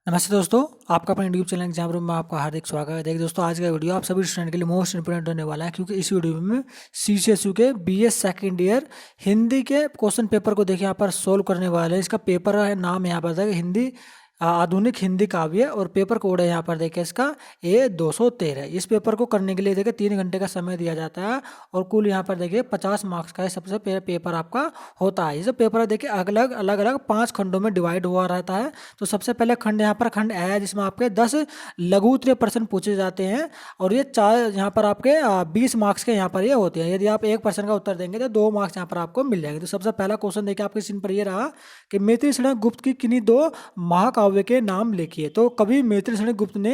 नमस्ते दोस्तों, आपका अपने यूट्यूब चैनल एग्जाम रूम में आपका हार्दिक स्वागत है। देखिए दोस्तों, आज का वीडियो आप सभी स्टूडेंट के लिए मोस्ट इंपोर्टेंट होने वाला है, क्योंकि इस वीडियो में सीसीएसयू के बीएस सेकंड ईयर हिंदी के क्वेश्चन पेपर को देखिए यहाँ पर सोल्व करने वाले हैं। इसका पेपर है, नाम यहाँ पर था हिंदी आधुनिक हिंदी काव्य, और पेपर कोड है यहाँ पर देखिए इसका A213। इस पेपर को करने के लिए देखिए 3 घंटे का समय दिया जाता है, और कुल यहाँ पर देखिए 50 मार्क्स का सबसे पेपर आपका होता है। ये जो पेपर है देखिए अलग अलग 5 खंडों में डिवाइड हुआ रहता है। तो सबसे पहले खंड यहाँ पर खंड है, जिसमें आपके 10 लघु उत्तरीय प्रश्न पूछे जाते हैं, और ये 4 यहाँ पर आपके 20 मार्क्स के यहाँ पर ये होते हैं। यदि आप 1 प्रश्न का उत्तर देंगे तो 2 मार्क्स यहाँ पर आपको मिल जाएंगे। तो सबसे पहला क्वेश्चन देखिए आपके स्क्रीन पर ये रहा कि मैत्री शरण गुप्त की किन्हीं 2 महाकाव्य के नाम लिखिए। तो कवि मैत्री शरण गुप्त ने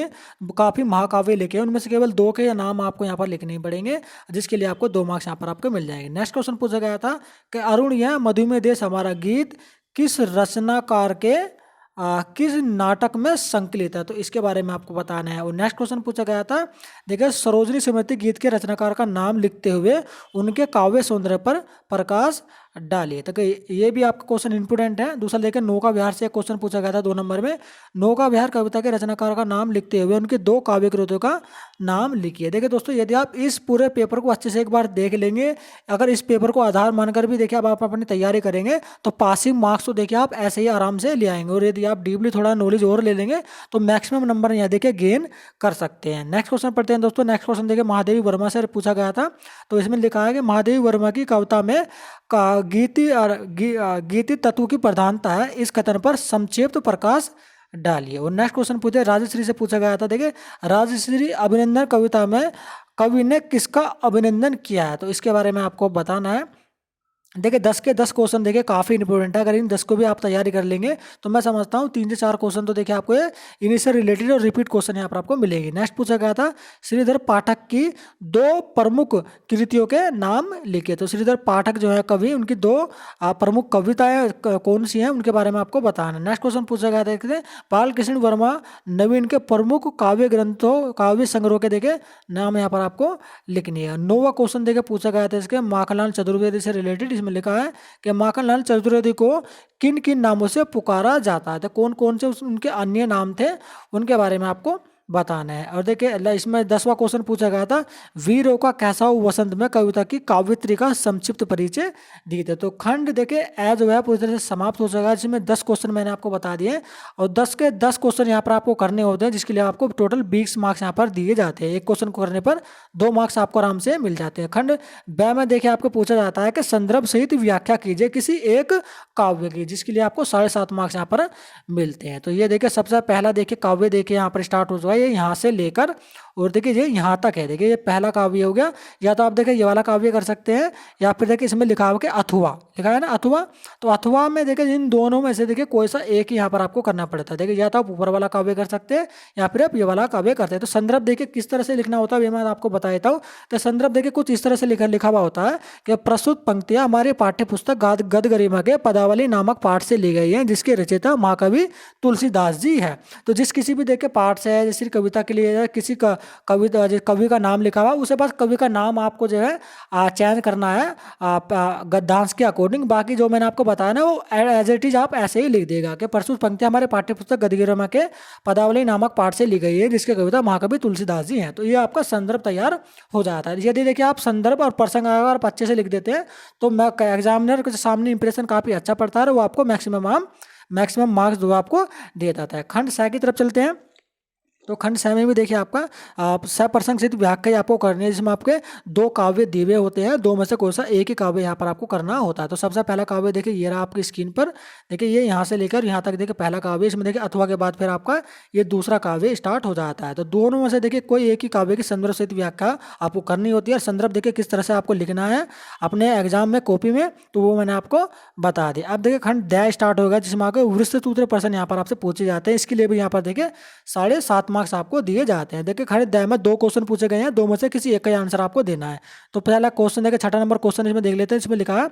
काफी महाकाव्य लिखे हैं, उनमें से केवल 2 के नाम आपको यहाँ पर लिखने पड़ेंगे, जिसके लिए आपको 2 मार्क्स यहाँ पर आपको मिल जाएंगे। नेक्स्ट क्वेश्चन पूछा गया था कि अरुण यह मधुमेह देश हमारा गीत किस रचनाकार के किस नाटक में संकलित है, तो इसके बारे में आपको बताना है। और नेक्स्ट क्वेश्चन पूछा गया था, देखिए सरोजनी स्मृति गीत के रचनाकार का नाम लिखते हुए उनके काव्य सौंदर्य पर प्रकाश डालिए। तो ये भी आपका क्वेश्चन इंपोर्टेंट है। दूसरा देखिए नौका विहार से क्वेश्चन पूछा गया था 2 नंबर में, नौका विहार कविता के रचनाकार का नाम लिखते हुए उनके 2 काव्य कृतियों का नाम लिखिए। देखिए दोस्तों, यदि आप इस पूरे पेपर को अच्छे से एक बार देख लेंगे, अगर इस पेपर को आधार मानकर भी देखिए अब आप अपनी तैयारी करेंगे, तो पासिंग मार्क्स तो देखिए आप ऐसे ही आराम से ले आएंगे। और यदि आप डीपली थोड़ा नॉलेज और ले लेंगे तो मैक्सिमम नंबर यहाँ देखिए गेन कर सकते हैं। नेक्स्ट क्वेश्चन पढ़ते हैं दोस्तों। नेक्स्ट क्वेश्चन देखिए महादेवी वर्मा से पूछा गया था। तो इसमें लिखा है कि महादेवी वर्मा की कविता में गीति तत्व की प्रधानता है, इस कथन पर संक्षिप्त प्रकाश डालिए। और नेक्स्ट क्वेश्चन पूछे राजश्री से पूछा गया था। देखिए राजश्री अभिनंदन कविता में कवि ने किसका अभिनंदन किया है, तो इसके बारे में आपको बताना है। देखिए 10 के 10 क्वेश्चन देखिए काफ़ी इंपॉर्टेंट है। अगर इन 10 को भी आप तैयारी कर लेंगे तो मैं समझता हूँ 3 से 4 क्वेश्चन तो देखिए आपको ये इन्हीं से रिलेटेड और रिपीट क्वेश्चन यहाँ पर आपको मिलेंगे। नेक्स्ट पूछा गया था श्रीधर पाठक की 2 प्रमुख कृतियों के नाम लिखिए। तो श्रीधर पाठक जो है कवि, उनकी 2 प्रमुख कविताएं कौन सी हैं उनके बारे में आपको बताना। नेक्स्ट क्वेश्चन पूछा गया था, देखिए बाल कृष्ण वर्मा नवीन के प्रमुख काव्य ग्रंथों काव्य संग्रह के देखिए नाम यहाँ पर आपको लिखनी है। 9वां क्वेश्चन देखिए पूछा गया था इसके माखनलाल चतुर्वेदी से रिलेटेड, में लिखा है कि माखनलाल चतुर्वेदी को किन किन नामों से पुकारा जाता है, तो कौन कौन से उनके अन्य नाम थे उनके बारे में आपको बताना है। और देखिए इसमें 10वां क्वेश्चन पूछा गया था वीरों का कैसा हो वसंत में कविता की काव्यत्री का संक्षिप्त परिचय दीजिए। तो खंड देखिए ए जो है पूरी तरह से समाप्त हो जाएगा, जिसमें 10 क्वेश्चन मैंने आपको बता दिए, और 10 के 10 क्वेश्चन यहाँ पर आपको करने होते हैं, जिसके लिए आपको टोटल 20 मार्क्स यहाँ पर दिए जाते हैं। एक क्वेश्चन को करने पर 2 मार्क्स आपको आराम से मिल जाते हैं। खंड ब में देखिए आपको पूछा जाता है कि संदर्भ सहित व्याख्या कीजिए किसी एक काव्य की, जिसके लिए आपको 7.5 मार्क्स यहाँ पर मिलते हैं। तो ये देखिए सबसे पहला देखिए काव्य देखिए यहाँ पर स्टार्ट हो जाएगा, ये यहाँ से लेकर और देखिए ये यहाँ तक है। देखिए ये पहला काव्य हो गया, या तो आप देखिए ये वाला काव्य कर सकते हैं, या फिर देखिए इसमें लिखा हुआ कि अथवा लिखा है ना अथवा, तो अथवा में देखिए इन दोनों में से देखिए कोई सा एक ही यहाँ पर आपको करना पड़ता है। देखिए या तो आप ऊपर वाला काव्य कर सकते हैं या फिर आप ये वाला काव्य करते हैं। तो संदर्भ देखिए किस तरह से लिखना होता है ये मैं आपको बता देता हूँ। तो संदर्भ देखिए कुछ इस तरह से लिखा हुआ होता है कि प्रस्तुत पंक्तियां हमारे पाठ्य पुस्तक गद गरिमा के पदावली नामक पाठ से ली गई है, जिसके रचयिता महाकवि तुलसीदास जी है। तो जिस किसी भी देखिए पाठ से है, जैसे कविता के लिए किसी का कविता कवि का नाम लिखा हुआ, उसके बाद कवि का नाम आपको जो है चयन करना है गद्यांश के अकॉर्डिंग। बाकी जो मैंने आपको बताया ना वो एज इट इज आप ऐसे ही लिख देगा कि प्रस्तुत पंक्तियां हमारे पाठ्य पुस्तक गद गरिमा के पदावली नामक पाठ से ली गई है, जिसके कविता महाकवि तुलसीदास जी हैं। तो ये आपका संदर्भ तैयार हो जाता है। यदि देखिए आप संदर्भ और प्रसंग अगर आप अच्छे से लिख देते हैं तो मैं एग्जामिनर के सामने इंप्रेशन काफी अच्छा पड़ता है, वो आपको मैक्सिमम मार्क्स जो आपको दे देता है। खंड स की तरफ चलते हैं। तो खंड स में भी देखिए आपका सप्रसंग सिद्ध व्याख्या आपको करनी है, जिसमें आपके 2 काव्य दिए होते हैं, 2 में से कोई सा एक ही काव्य यहाँ पर आपको करना होता है। तो सबसे पहला काव्य देखिए ये रहा आपकी स्क्रीन पर, देखिए ये यहाँ से लेकर यहाँ तक देखिए पहला काव्य, इसमें देखिए अथवा के बाद फिर आपका ये दूसरा काव्य स्टार्ट हो जाता है। तो दोनों में से देखिए कोई एक ही काव्य की संदर्भ सहित व्याख्या आपको करनी होती है। और संदर्भ देखिए किस तरह से आपको लिखना है अपने एग्जाम में कॉपी में, तो वो मैंने आपको बता दिया। अब देखिए खंड द स्टार्ट होगा, जिसमें आपके विस्तृत उत्तर प्रश्न यहाँ पर आपसे पूछे जाते हैं। इसके लिए भी यहाँ पर देखिए 7.5 मार्क्स आपको दिए जाते हैं। देखिए खड़े दय में 2 क्वेश्चन पूछे गए हैं, 2 में से किसी एक का ही आंसर आपको देना है। तो पहला क्वेश्चन देखिए 6 नंबर क्वेश्चन इसमें देख लेते हैं। इसमें लिखा है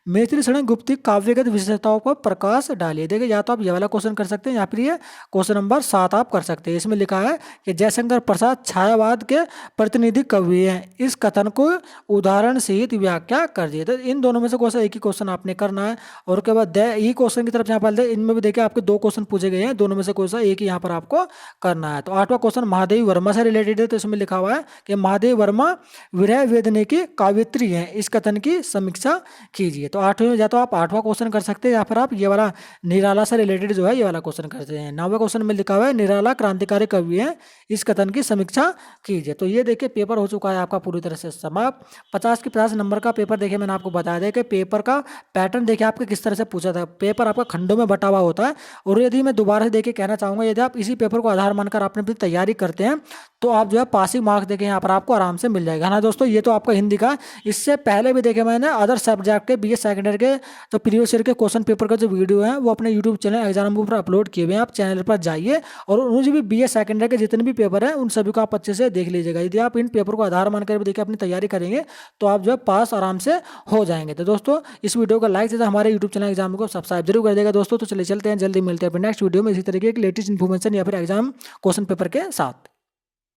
मैथिली शरण गुप्त की काव्यगत विशेषताओं पर प्रकाश डालिए। देखिए या तो आप ये वाला क्वेश्चन कर सकते हैं या फिर ये क्वेश्चन नंबर 7 आप कर सकते हैं। इसमें लिखा है कि जयशंकर प्रसाद छायावाद के प्रतिनिधि कवि हैं, इस कथन को उदाहरण सहित व्याख्या कर दिए। तो इन दोनों में से क्वेश्चन एक ही क्वेश्चन आपने करना है। और उसके बाद ये क्वेश्चन की तरफ यहाँ पर इनमें भी देखिए आपके 2 क्वेश्चन पूछे गए हैं, दोनों में से क्वेश्चन एक ही यहाँ पर आपको करना है। तो 8वां क्वेश्चन महादेवी वर्मा से रिलेटेड है। तो इसमें लिखा हुआ है कि महादेवी वर्मा विरह वेदने की काव्यत्री हैं, इस कथन की समीक्षा कीजिए। तो 8वें में या तो आप 8वां क्वेश्चन कर सकते हैं या फिर आप ये वाला निराला से रिलेटेड जो है ये वाला क्वेश्चन करते हैं। 9वें क्वेश्चन में लिखा हुआ है निराला क्रांतिकारी कवि है, इस कथन की समीक्षा कीजिए। तो ये देखिए पेपर हो चुका है आपका पूरी तरह से समाप्त। 50 के 50 नंबर का पेपर देखिए मैंने आपको बताया था कि पेपर का पैटर्न देखिए आपके किस तरह से पूछा था। पेपर आपका खंडों में बटा हुआ होता है। और यदि मैं दोबारा से देखिए कहना चाहूँगा, यदि आप इसी पेपर को आधार मानकर आपने अपनी तैयारी करते हैं तो आप जो है पासिंग मार्क्स देखें यहाँ पर आपको आराम से मिल जाएगा, है ना दोस्तों। ये तो आपका हिंदी का। इससे पहले भी देखे मैंने अदर सब्जेक्ट के BA सेकेंडरी के तो प्रीवियस ईयर के क्वेश्चन पेपर का जो वीडियो है वो अपने यूट्यूब चैनल एग्जाम पर अपलोड किए हुए हैं। आप चैनल पर जाइए और उन भी BA सेकेंडरी के जितने भी पेपर हैं उन सभी को आप अच्छे से देख लीजिएगा। यदि आप इन पेपर को आधार मानकर भी देखिए अपनी तैयारी करेंगे तो आप जो है पास आराम से हो जाएंगे। तो दोस्तों इस वीडियो को लाइक से हमारे यूट्यूब चैनल एग्जाम को सब्सक्राइब जरूर कर देगा दोस्तों। तो चलिए चलते हैं, जल्दी मिलते हैं नेक्स्ट वीडियो में इसी तरीके की लेटेस्ट इन्फॉर्मेशन या फिर एग्जाम क्वेश्चन पेपर के साथ।